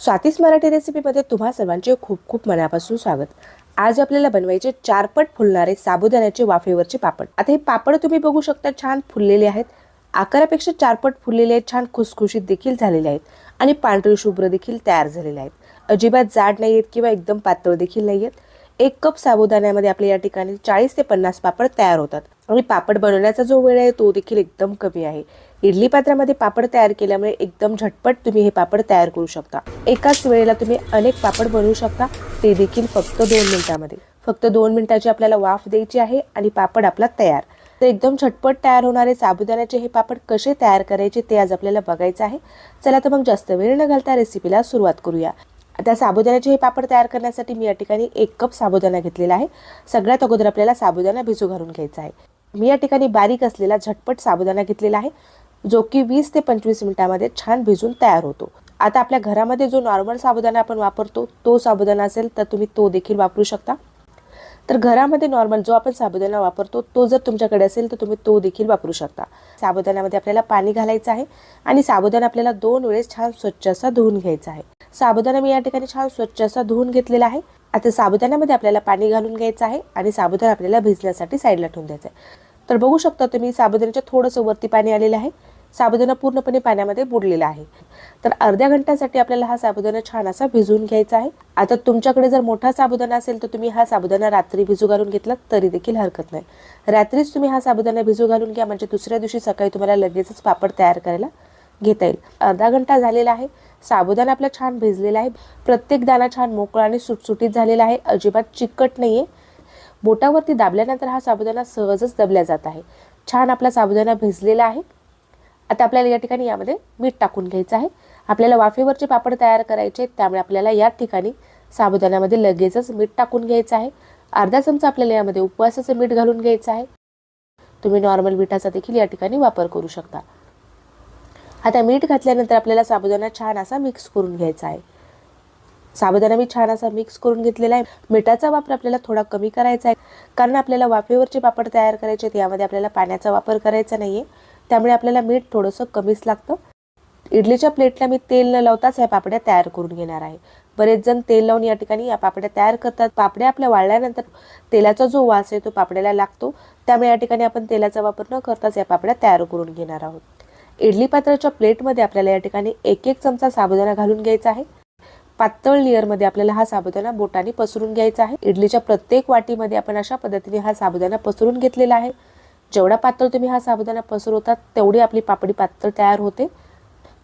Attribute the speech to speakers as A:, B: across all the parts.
A: स्वातीस मराठी रेसिपीमध्ये तुम्हा सर्वांचे खूप खूप मनापासून स्वागत। आज आपल्याला बनवायचे चारपट फुलणारे साबुदाण्याचे वाफेवरचे पापड। आता हे पापड तुम्ही बघू शकता, छान फुललेले आहेत, आकारापेक्षा चारपट फुललेले आहेत, छान खुसखुशीत देखील झालेले आहेत आणि पांढरे शुभ्र देखील तयार झालेले आहेत। अजिबात जाड नाही आहेत किंवा एकदम पातळ देखील नाही आहेत। 1 कप साबुदाण्यामध्ये आपल्या या ठिकाणी 40 ते 50 पापड तयार होतात आणि पापड बनवण्याचा जो वेळ आहे तो देखील एकदम कमी आहे। इडली पात्रामध्ये पापड तयार केल्यामुळे एकदम झटपट तुम्ही हे पापड तयार करू शकता। एकाच वेळेला तुम्ही अनेक पापड बनवू शकता, ते देखील फक्त 2 मिनिटांमध्ये। फक्त 2 मिनिटाची आपल्याला वाफ द्यायची आहे आणि पापड आपला तयार। तर एकदम झटपट तयार होणारे साबुदाण्याचे हे पापड कसे तयार करायचे ते आज आपल्याला बघायचं आहे। चला तर मग जास्त वेळ न घालता रेसिपीला सुरुवात करूया। आता साबुदाण्याचे हे पापड तयार करण्यासाठी मी या ठिकाणी 1 कप साबुदाणा घेतलेला आहे। सगळ्यात अगोदर आपल्याला साबुदाणा भिजू घालून घ्यायचा आहे। मी या ठिकाणी बारीक असलेला झटपट साबुदाणा घेतलेला आहे, जो की 20 ते 25 मिनिटांमध्ये छान भिजून तयार होतो। आता आपल्या घरामध्ये जो नॉर्मल साबुदाणा आपण वापरतो तो साबुदाणा असेल तर तुम्ही तो देखील वापरू शकता। तर घरामध्ये नॉर्मल जो आपण साबुदाणा वापरतो तो जर तुमच्याकडे असेल तर तुम्ही तो देखील वापरू शकता। साबुदाण्यामध्ये आपल्याला पाणी घालायचं आहे आणि साबुदाणा आपल्याला 2 वेळेस छान स्वच्छ असा धुवून घ्यायचा आहे। साबुदाणा मी या ठिकाणी छान स्वच्छ असा धुवून घेतलेला आहे। आता साबुदाण्यामध्ये आपल्याला पाणी घालून घ्यायचं आहे आणि साबुदाणा आपल्याला भिजण्यासाठी साईडला ठेवून द्यायचा आहे। तर बघू शकता तुम्ही साबुदाण्याच्या थोडंसं वरती पाणी आलेलं आहे, साबुदाणा पूर्णपणे पाण्यामध्ये बुडलेला आहे। तर अर्ध्या घंट्यासाठी आपल्याला हा साबुदाणा छान असा भिजवून घ्यायचा आहे। आता तुमच्याकडे जर मोठा साबुदाणा असेल तर तुम्ही हा साबुदाणा रात्री भिजू घालून घेतला तरी देखील हरकत नाही। रात्रीच तुम्ही हा साबुदाणा भिजू घालून घ्या, म्हणजे दुसऱ्या दिवशी सकाळी तुम्हाला लगेचच पापड तयार करायला घेता येईल। अर्धा घंटा झालेला आहे, साबुदाणा आपला छान भिजलेला आहे, प्रत्येक दाणा छान मोकळा आणि सुटसुटीत झालेला आहे, अजिबात चिकट नाहीये। बोटावरती दाबल्यानंतर हा साबुदाणा सहजच दबल्या जात आहे। छान आपला साबुदाणा भिजलेला आहे। आता आपल्याला या ठिकाणी यामध्ये मीठ टाकून घ्यायचं आहे। आपल्याला वाफेवरचे पापड तयार करायचे, त्यामुळे आपल्याला या ठिकाणी साबुदाण्यामध्ये लगेचच मीठ टाकून घ्यायचं आहे। अर्धा चमचा आपल्याला यामध्ये उपवासाचं मीठ घालून घ्यायचं आहे। तुम्ही नॉर्मल मिठाचा देखील या ठिकाणी वापर करू शकता। आता मीठ घातल्यानंतर आपल्याला साबुदाणा छान असा मिक्स करून घ्यायचा आहे। साबुदाणा मी छान असा मिक्स करून घेतलेला आहे। मिठाचा वापर आपल्याला थोडा कमी करायचा आहे, कारण आपल्याला वाफेवरचे पापड तयार करायचे आहेत, यामध्ये आपल्याला पाण्याचा वापर करायचा नाहीये, त्यामुळे आपल्याला मीठ थोडंसं कमीच लागतं। इडलीच्या प्लेटला मी तेल न लावताच या पापड्या तयार करून घेणार आहे। बरेच जण तेल लावून या ठिकाणी या पापड्या तयार करतात। पापड्या आपल्या वाळल्यानंतर तेलाचा जो वास आहे तो पापड्याला लागतो, त्यामुळे या ठिकाणी आपण तेलाचा वापर न करताच या पापड्या तयार करून घेणार आहोत। इडली पात्राच्या प्लेटमध्ये आपल्याला या ठिकाणी 1 चमचा साबुदाणा घालून घ्यायचा आहे। पातळ लेअरमध्ये आपल्याला हा साबुदाणा बोटाने पसरून घ्यायचा आहे। इडलीच्या प्रत्येक वाटीमध्ये आपण अशा पद्धतीने हा साबुदाणा पसरून घेतलेला आहे। जेवढा पातळ तुम्ही हा साबुदाणा पसरवतात तेवढी आपली पापडी पातळ तयार होते।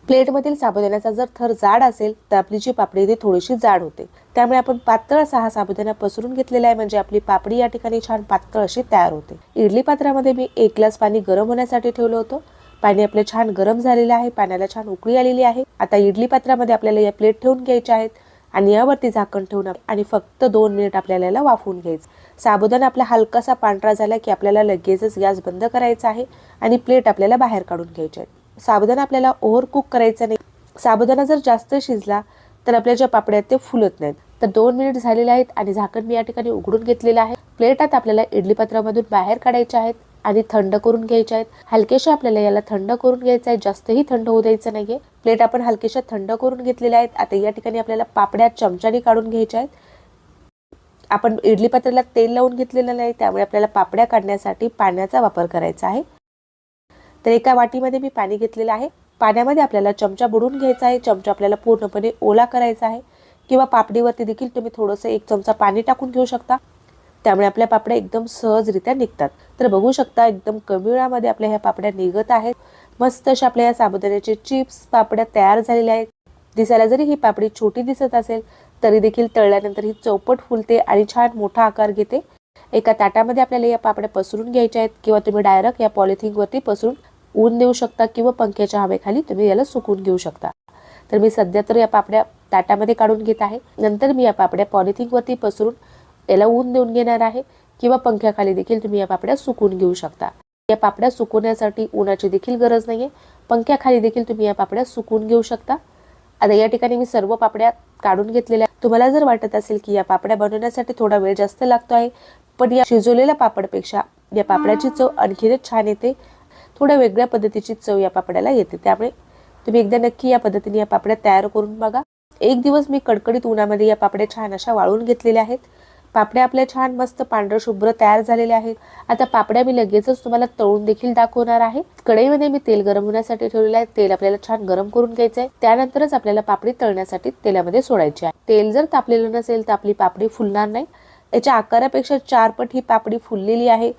A: प्लेटमधील साबुदाण्याचा जर थर जाड असेल तर आपली जी पापडी ती थोडीशी जाड होते, त्यामुळे आपण पातळ असा हा साबुदाणा पसरून घेतलेला आहे, म्हणजे आपली पापडी या ठिकाणी छान पातळ अशी तयार होते। इडली पात्रामध्ये मी 1 ग्लास पाणी गरम होण्यासाठी ठेवलं होतं। पाणी आपले छान गरम झालेले आहे, पाण्याला छान उकळी आलेली आहे। आता इडली पात्रामध्ये आपल्याला या प्लेट ठेवून घ्यायच्या आहेत आणि यावरती झाकण ठेवून आणि फक्त 2 मिनिट आपल्याला याला वाफवून घ्यायचं। साबुदाणा आपला हलकासा पांढरा झाला की आपल्याला लगेचच गॅस बंद करायचा आहे आणि प्लेट आपल्याला बाहेर काढून घ्यायची आहे। साबुदाणा आपल्याला ओव्हर कुक करायचा नाही। साबुदाणा जर जास्त शिजला तर आपल्या ज्या पापड्या आहेत ते फुलत नाहीत। तर 2 मिनिट झालेले आहेत आणि झाकण मी या ठिकाणी उघडून घेतलेलं आहे। प्लेट आता आपल्याला इडली पात्रामधून बाहेर काढायच्या आहेत आणि थंड करून घ्यायच्या आहेत। हलकेशा आपल्याला याला थंड करून घ्यायचं आहे, जास्तही थंड होऊ द्यायचं नाहीये। प्लेट आपण हलकेशा थंड करून घेतलेल्या आहेत। आता या ठिकाणी आपल्याला पापड्या चमच्याने काढून घ्यायच्या आहेत। आपण इडली पात्राला तेल लावून घेतलेलं नाही, त्यामुळे आपल्याला पापड्या काढण्यासाठी पाण्याचा वापर करायचा आहे। तर एका वाटीमध्ये मी पाणी घेतलेलं आहे। पाण्यामध्ये आपल्याला चमचा बुडवून घ्यायचा आहे। चमचा आपल्याला पूर्णपणे ओला करायचा आहे, किंवा पापडीवरती देखील तुम्ही थोडंसं 1 चमचा पाणी टाकून घेऊ शकता, त्यामुळे आपल्या पापड्या एकदम सहजरित्या निघतात। तर बघू शकता एकदम कमी वेळामध्ये आपल्या ह्या पापड्या निघत आहेत। मस्त अशा आपल्या या साबुदाण्याचे चिप्स पापड्या तयार झालेल्या आहेत। दिसायला जरी ही पापडी छोटी दिसत असेल तरी देखील तळल्यानंतर ही चौपट फुलते आणि छान मोठा आकार घेते। एका ताटामध्ये आपल्याला या पापड्या पसरून घ्यायच्या आहेत, किंवा तुम्ही डायरेक्ट या पॉलिथिनवरती पसरून ऊन देऊ शकता, किंवा पंख्याच्या हवेखाली तुम्ही याला सुकून घेऊ शकता। तर मी सध्या तर या पापड्या ताटामध्ये काढून घेत आहे, नंतर मी या पापड्या पॉलिथिनवरती पसरून याला ऊन देऊन घेणार आहे, किंवा पंख्याखाली देखील तुम्ही या पापड्या सुकून घेऊ शकता। या पापड्या सुकवण्यासाठी उन्हाची देखील गरज नाहीये, पंख्याखाली देखील तुम्ही या पापड्या सुकून घेऊ शकता। आता या ठिकाणी मी सर्व पापड्या काढून घेतलेल्या। तुम्हाला जर वाटत असेल की या पापड्या बनवण्यासाठी थोडा वेळ जास्त लागतो आहे, पण या शिजवलेल्या पापडपेक्षा या पापड्याची चव आणखीनच छान येते। थोड्या वेगळ्या पद्धतीची चव या पापड्याला येते, त्यामुळे तुम्ही एकदा नक्की या पद्धतीने या पापड्या तयार करून बघा। एक दिवस मी कडकडीत उन्हामध्ये या पापड्या छान अशा वाळून घेतलेल्या आहेत. पापड्या आपल्या छान मस्त पांढर शुभ्र तयार झालेल्या आहेत. आता पापड्या मी लगेचच तुम्हाला तळून देखील दाखवणार आहे. कढईमध्ये मी तेल गरम होण्यासाठी ठेवलेलं आहे. तेल आपल्याला छान गरम करून घ्यायचं आहे. त्यानंतरच आपल्याला पापडी तळण्यासाठी तेलामध्ये सोडायची आहे. तेल जर तापलेलं नसेल तर आपली पापडी फुलणार नाही. याच्या आकारापेक्षा 4 पट ही पापडी फुललेली आहे.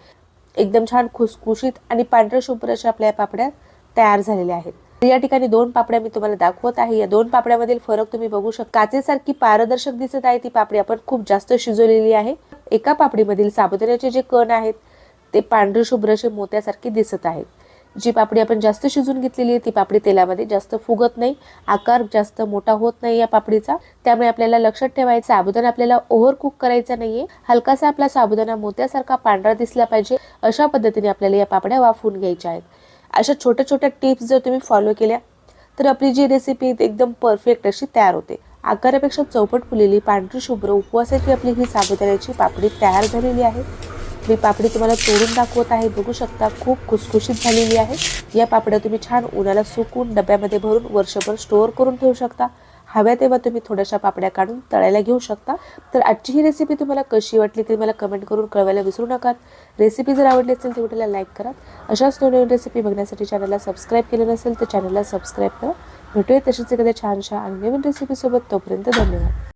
A: एकदम छान खुसखुशीत आणि पांढऱ्या शुभ्र अशा आपल्या पापड्या तयार झालेल्या आहेत. या ठिकाणी 2 पापड्या मी तुम्हाला दाखवत आहे. या 2 पापड्यामधील फरक तुम्ही बघू शकता. काचेसारखी पारदर्शक दिसत आहे ती पापडी आपण खूप जास्त शिजवलेली आहे. एका पापडीमधील साबुदाण्याचे जे कण आहेत ते पांढरे शुभ्र असे मोत्यासारखे दिसत आहेत. जी पापडी आपण जास्त शिजून घेतलेली आहे ती पापडी तेलामध्ये जास्त फुगत नाही, आकार जास्त मोठा होत नाही या पापडीचा. त्यामुळे आपल्याला लक्षात ठेवायचं साबुदाणा आपल्याला ओव्हर कुक करायचा नाहीये. हलकासा आपला साबुदाणा मोत्यासारखा पांढरा दिसला पाहिजे अशा पद्धतीने आपल्याला या पापड्या वाफवून घ्यायच्या आहेत. अशा छोट्या छोट्या टिप्स जर तुम्ही फॉलो केल्या तर आपली जी रेसिपी एकदम परफेक्ट अशी तयार होते. आकारापेक्षा चौपट फुलेली पांढरी शुभ्र उपवासाची आपली ही साबुदाण्याची पापडी तयार झालेली आहे. मी पापडी तुम्हाला तोडून दाखवत आहे. बघू शकता खूप खुसखुशीत झालेली आहे. या पापड्या तुम्ही छान उन्हाला सुकून डब्यामध्ये भरून वर्षभर स्टोअर करून ठेवू शकता. हव्या तेव्हा तुम्ही थोड्याशा पापड्या काढून तळायला घेऊ शकता. तर आजची ही रेसिपी तुम्हाला कशी वाटली ते मला कमेंट करून कळवायला विसरू नका. रेसिपी जर आवडली असेल तर व्हिडिओला लाईक करा. अशाच नवीन रेसिपी बघण्यासाठी चॅनलला सबस्क्राईब केलं नसेल तर चॅनलला सबस्क्राईब करा. भेटूया तशीच एखाद्या छानशा आणि नवीन रेसिपीसोबत. तोपर्यंत धन्यवाद.